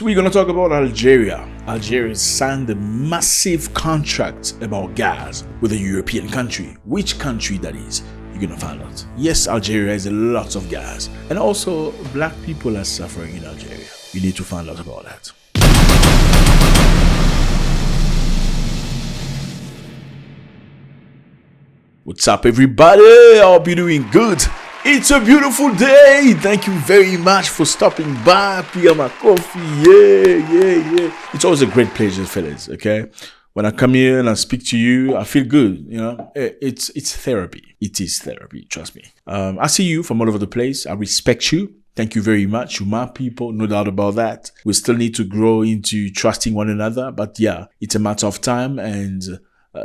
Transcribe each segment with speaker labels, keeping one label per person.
Speaker 1: So we're going to talk about Algeria. Algeria signed a massive contract about gas with a European country. Which country that is, you're going to find out. Yes, Algeria has a lot of gas. And also, black people are suffering in Algeria. You need to find out about that. What's up, everybody? I hope you're doing good. It's a beautiful day. Thank you very much for stopping by. Pick up my coffee. Yeah. It's always a great pleasure, fellas. Okay, when I come here and I speak to you, I feel good. You know, it's therapy. It is therapy. Trust me. I see you from all over the place. I respect you. Thank you very much. You're my people, no doubt about that. We still need to grow into trusting one another, but yeah, it's a matter of time and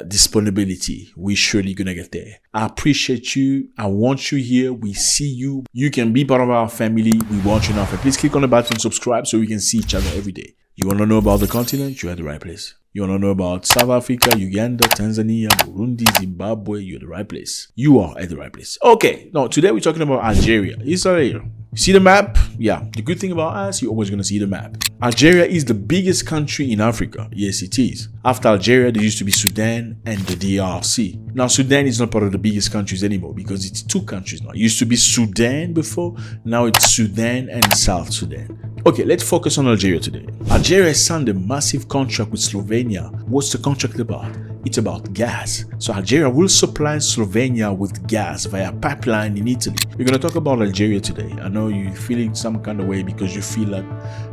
Speaker 1: disponibility. We're surely gonna get there. I appreciate you. I want you here. We see you. You can be part of our family. We want you now. Please click on the button, subscribe, so we can see each other every day. You want to know about the continent? You're at the right place. You want to know about South Africa, Uganda, Tanzania, Burundi, Zimbabwe? You're at the right place. You are at the right place. Okay, now today we're talking about Algeria. Israel. You see the map? Yeah, the good thing about us, you're always going to see the map. Algeria is the biggest country in Africa. Yes, it is. After Algeria, there used to be Sudan and the DRC. Now, Sudan is not part of the biggest countries anymore because it's two countries now. It used to be Sudan before. Now it's Sudan and South Sudan. Okay, let's focus on Algeria today. Algeria signed a massive contract with Slovenia. What's the contract about? It's about gas. So Algeria will supply Slovenia with gas via pipeline in Italy. We're going to talk about Algeria today. I know you're feeling some kind of way because you feel like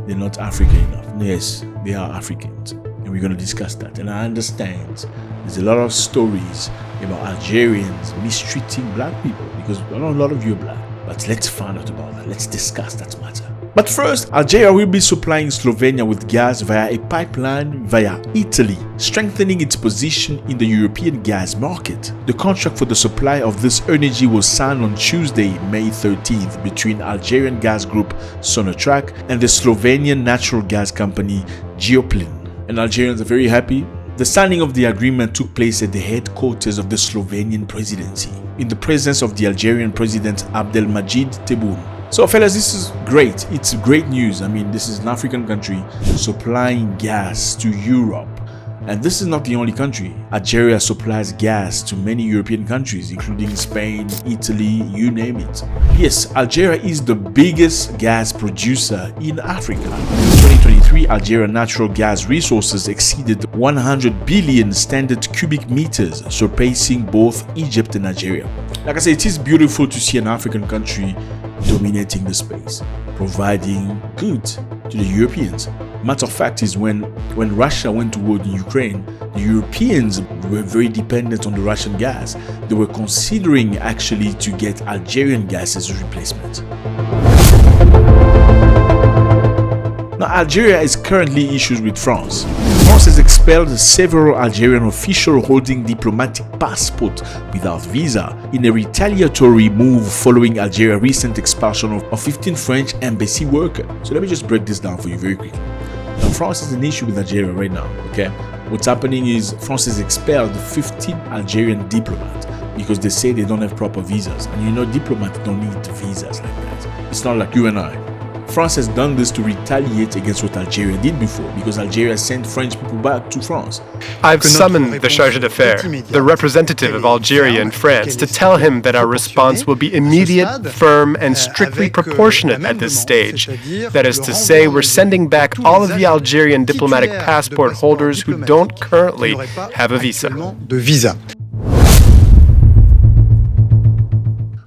Speaker 1: they're not African enough. Yes, they are Africans. And we're going to discuss that. And I understand there's a lot of stories about Algerians mistreating black people because I know a lot of you are black. But let's find out about that. Let's discuss that matter. But first, Algeria will be supplying Slovenia with gas via a pipeline via Italy, strengthening its position in the European gas market. The contract for the supply of this energy was signed on Tuesday, May 13th, between Algerian gas group Sonatrach and the Slovenian natural gas company Geoplin. And Algerians are very happy. The signing of the agreement took place at the headquarters of the Slovenian presidency, in the presence of the Algerian president Abdelmajid Tebboune. So fellas, this is great. It's great news. I mean, this is an African country supplying gas to Europe. And this is not the only country. Algeria supplies gas to many European countries, including Spain, Italy, you name it. Yes, Algeria is the biggest gas producer in Africa. In 2023, Algeria natural gas resources exceeded 100 billion standard cubic meters, surpassing both Egypt and Algeria. Like I said, it is beautiful to see an African country dominating the space, providing goods to the Europeans. Matter of fact is when Russia went to war in Ukraine, the Europeans were very dependent on the Russian gas. They were considering actually to get Algerian gas as a replacement. Now, Algeria is currently issues with France. France has expelled several Algerian officials holding diplomatic passport without visa in a retaliatory move following Algeria's recent expulsion of 15 French embassy workers. So let me just break this down for you very quickly. Now, France is an issue with Algeria right now, okay? What's happening is France has expelled 15 Algerian diplomats because they say they don't have proper visas. And you know, diplomats don't need visas like that. It's not like you and I. France has done this to retaliate against what Algeria did before because Algeria sent French people back to France.
Speaker 2: I've summoned the charge d'affaires, the representative of Algeria in France, to tell him that our response will be immediate, firm, and strictly proportionate at this stage. That is to say, we're sending back all of the Algerian diplomatic passport holders who don't currently have a visa.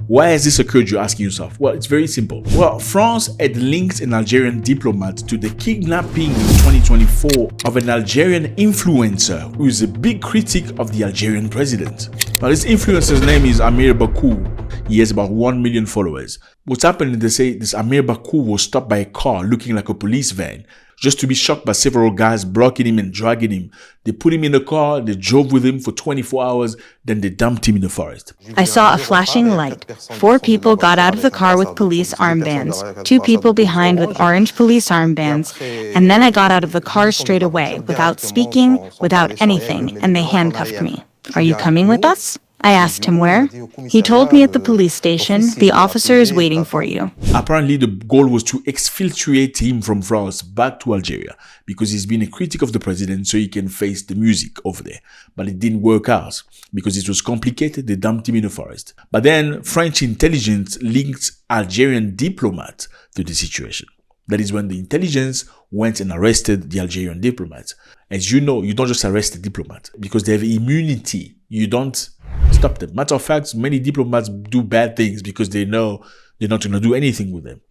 Speaker 1: Why has this occurred, you're asking yourself? Well, it's very simple. Well, France had linked an Algerian diplomat to the kidnapping in 2024 of an Algerian influencer who is a big critic of the Algerian president. Now, this influencer's name is Amir Bakou. He has about 1 million followers. What's happened is they say this Amir Bakou was stopped by a car looking like a police van, just to be shot by several guys blocking him and dragging him. They put him in a car, they drove with him for 24 hours, then they dumped him in the forest.
Speaker 3: I saw a flashing light. 4 people got out of the car with police armbands, 2 people behind with orange police armbands, and then I got out of the car straight away, without speaking, without anything, and they handcuffed me. Are you coming with us? I asked him where. He told me at the police station, the officer is waiting for you.
Speaker 1: Apparently, the goal was to exfiltrate him from France back to Algeria because he's been a critic of the president so he can face the music over there. But it didn't work out because it was complicated. They dumped him in the forest. But then French intelligence linked Algerian diplomats to the situation. That is when the intelligence went and arrested the Algerian diplomats. As you know, you don't just arrest a diplomat because they have immunity. You don't stop them. Matter of fact, many diplomats do bad things because they know they're not going to do anything with them.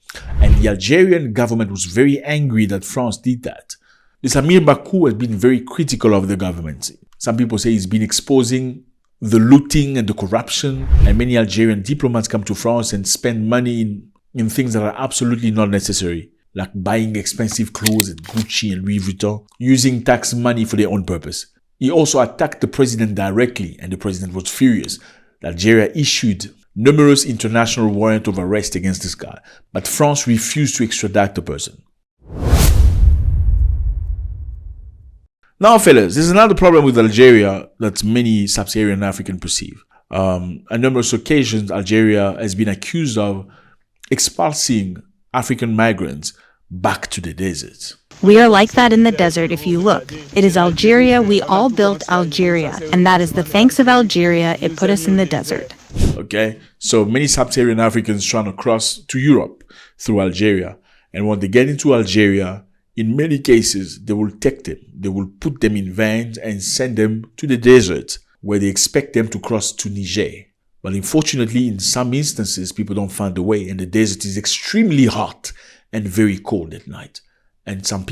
Speaker 1: And the Algerian government was very angry that France did that. This Amir Bakou has been very critical of the government. Some people say he's been exposing the looting and the corruption. And many Algerian diplomats come to France and spend money in things that are absolutely not necessary, like buying expensive clothes at Gucci and Louis Vuitton, using tax money for their own purpose. He also attacked the president directly, and the president was furious. Algeria issued numerous international warrants of arrest against this guy, but France refused to extradite the person. Now, fellas, there's another problem with Algeria that many sub-Saharan Africans perceive. On numerous occasions, Algeria has been accused of expulsing African migrants back to the desert.
Speaker 3: We are like that in the desert if you look. It is Algeria, we all built Algeria, and that is the thanks of Algeria, it put us in the desert.
Speaker 1: Okay, so many sub-Saharan Africans trying to cross to Europe through Algeria. And when they get into Algeria, in many cases, they will take them. They will put them in vans and send them to the desert where they expect them to cross to Niger. But unfortunately, in some instances, people don't find a way and the desert is extremely hot and very cold at night. And some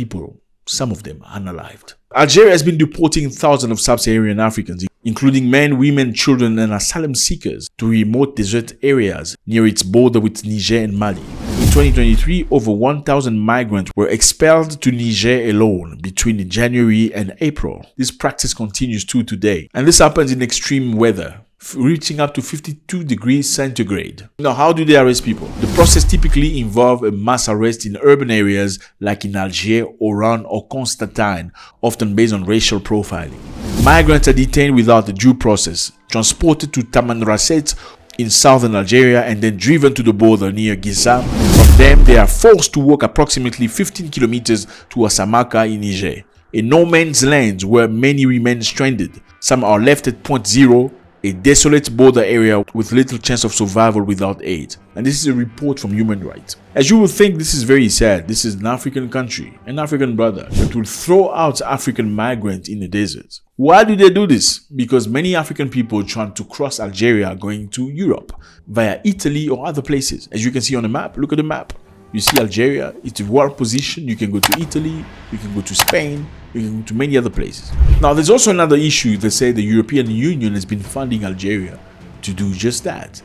Speaker 1: of them are unalived. Algeria has been deporting thousands of sub-Saharan Africans, including men, women, children, and asylum seekers to remote desert areas near its border with Niger and Mali. In 2023, over 1,000 migrants were expelled to Niger alone between January and April. This practice continues to today, and this happens in extreme weather, reaching up to 52 degrees centigrade. Now, how do they arrest people? The process typically involves a mass arrest in urban areas like in Alger, Oran, or Constantine, often based on racial profiling. Migrants are detained without a due process, transported to Tamanrasset in southern Algeria, and then driven to the border near Giza. From them, they are forced to walk approximately 15 kilometers to Asamaka in Niger, a no-man's land where many remain stranded. Some are left at point zero, a desolate border area with little chance of survival without aid. And this is a report from Human Rights. As you would think, this is very sad. This is an African country, an African brother that will throw out African migrants in the desert. Why do they do this? Because many African people trying to cross Algeria are going to Europe via Italy or other places. As you can see on the map, look at the map. You see Algeria, it's well positioned. You can go to Italy, you can go to Spain, you can go to many other places. Now, there's also another issue. They say the European Union has been funding Algeria to do just that.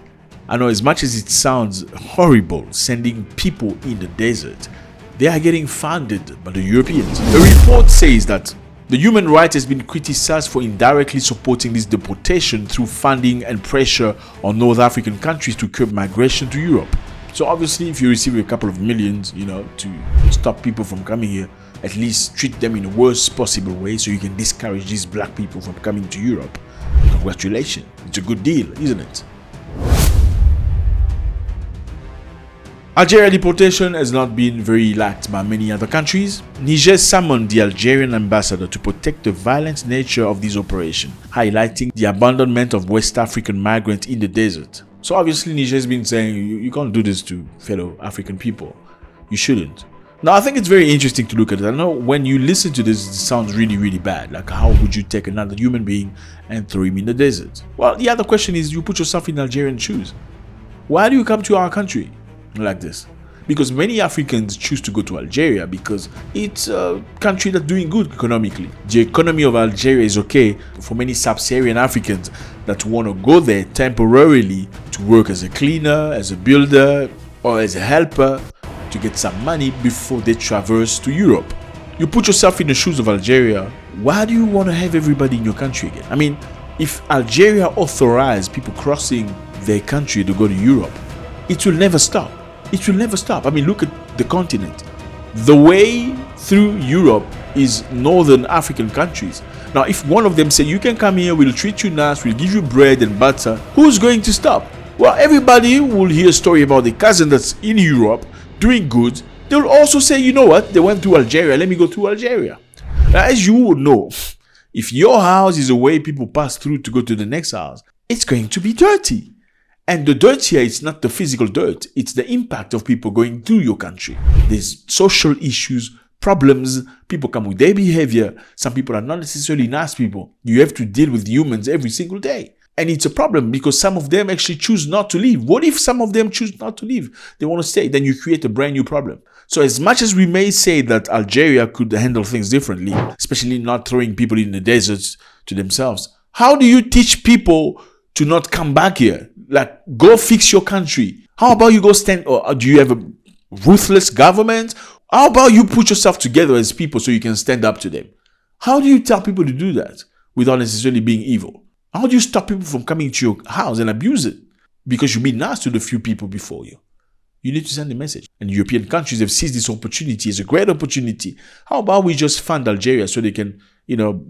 Speaker 1: I know, as much as it sounds horrible, sending people in the desert, they are getting funded by the Europeans. The report says that the human rights has been criticized for indirectly supporting this deportation through funding and pressure on North African countries to curb migration to Europe. So obviously, if you receive a couple of millions, to stop people from coming here, at least treat them in the worst possible way so you can discourage these black people from coming to Europe. Congratulations. It's a good deal, isn't it? Algeria deportation has not been very liked by many other countries. Niger summoned the Algerian ambassador to protect the violent nature of this operation, highlighting the abandonment of West African migrants in the desert. So obviously Niger has been saying, you can't do this to fellow African people. You shouldn't. Now, I think it's very interesting to look at it. I know when you listen to this, it sounds really, really bad. Like, how would you take another human being and throw him in the desert? Well, the other question is, you put yourself in Algerian shoes. Why do you come to our country like this? Because many Africans choose to go to Algeria because it's a country that's doing good economically. The economy of Algeria is okay for many sub-Saharan Africans that want to go there temporarily to work as a cleaner, as a builder, or as a helper to get some money before they traverse to Europe. You put yourself in the shoes of Algeria. Why do you want to have everybody in your country again? I mean, if Algeria authorized people crossing their country to go to Europe, it will never stop. It will never stop. I mean, look at the continent. The way through Europe is northern African countries. Now, if one of them say, you can come here, we'll treat you nice, we'll give you bread and butter, who's going to stop? Well, everybody will hear a story about the cousin that's in Europe doing good. They'll also say, you know what, they went to Algeria, let me go to Algeria. Now, as you would know, if your house is a way people pass through to go to the next house, it's going to be dirty. And the dirt here, it's not the physical dirt, it's the impact of people going through your country. There's social issues, problems, people come with their behavior. Some people are not necessarily nice people. You have to deal with humans every single day. And it's a problem because some of them actually choose not to leave. What if some of them choose not to leave? They want to stay. Then you create a brand new problem. So as much as we may say that Algeria could handle things differently, especially not throwing people in the deserts to themselves, how do you teach people to not come back here? Like, go fix your country. How about you go stand, or do you have a ruthless government? How about you put yourself together as people so you can stand up to them? How do you tell people to do that without necessarily being evil? How do you stop people from coming to your house and abuse it? Because you've been nice to the few people before you. You need to send a message. And European countries have seized this opportunity as a great opportunity. How about we just fund Algeria so they can,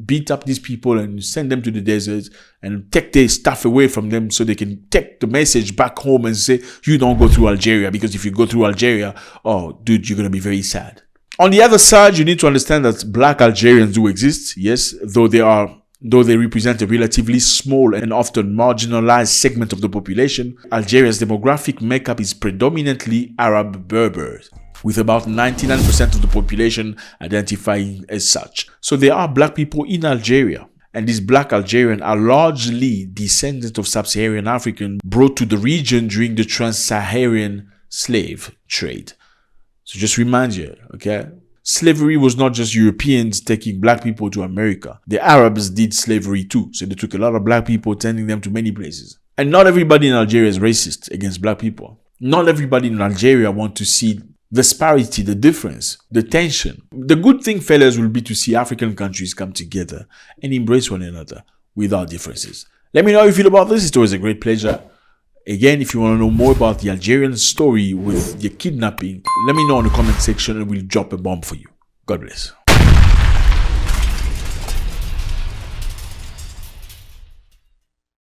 Speaker 1: beat up these people and send them to the desert and take their stuff away from them so they can take the message back home and say, you don't go through Algeria, because if you go through Algeria, oh, dude, you're going to be very sad. On the other side, you need to understand that black Algerians do exist, yes, though they represent a relatively small and often marginalized segment of the population. Algeria's demographic makeup is predominantly Arab Berbers, with about 99% of the population identifying as such. So there are black people in Algeria, and these black Algerians are largely descendants of sub-Saharan Africans brought to the region during the trans-Saharan slave trade. So just remind you, okay? Slavery was not just Europeans taking black people to America. The Arabs did slavery too. So they took a lot of black people, sending them to many places. And not everybody in Algeria is racist against black people. Not everybody in Algeria want to see the disparity, the difference, the tension. The good thing, fellas, will be to see African countries come together and embrace one another without differences. Let me know how you feel about this. It was a great pleasure. Again, if you want to know more about the Algerian story with the kidnapping, let me know in the comment section and we'll drop a bomb for you. God bless.